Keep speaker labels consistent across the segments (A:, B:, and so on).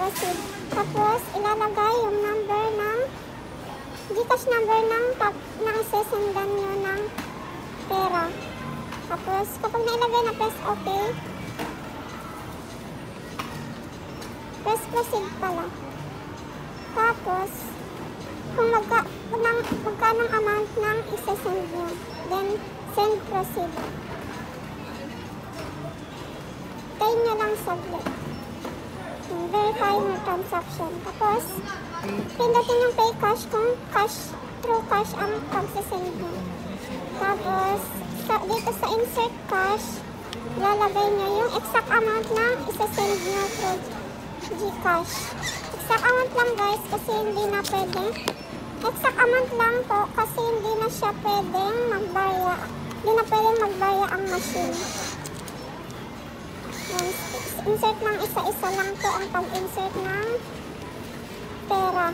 A: proceed. Tapos, ilalagay yung number ng GCash number ng isesendan nyo ng pera. Tapos, kapag nailagay na, press OK. Press proceed pala. Tapos, kung magkanong amount ng isesend nyo. Then, send proceed. Tayo nyo lang saglit. Verify your transaction. Tapos, pindutin yung pay cash kung through cash ang pagsasend nyo. Tapos, dito sa insert cash, lalagay nyo yung exact amount na isasend nyo through GCash. Exact amount lang guys, kasi hindi na pwede. Exact amount lang po, kasi hindi na siya pwedeng magbarya. Hindi na pwedeng magbarya ang machine. Insert ng isa-isa lang po ang pag-insert ng pera.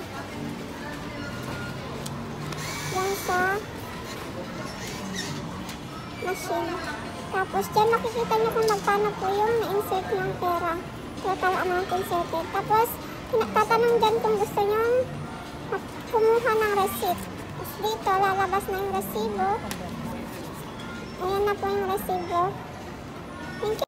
A: Yan sa machine. Tapos dyan makikita nyo kung magkano po yung na-insert ng pera. Total amount inserted. Tapos tatanong dyan kung gusto nyo kumuha ng receipt. Tapos dito lalabas na yung resibo. Ayan na po yung resibo. Thank you.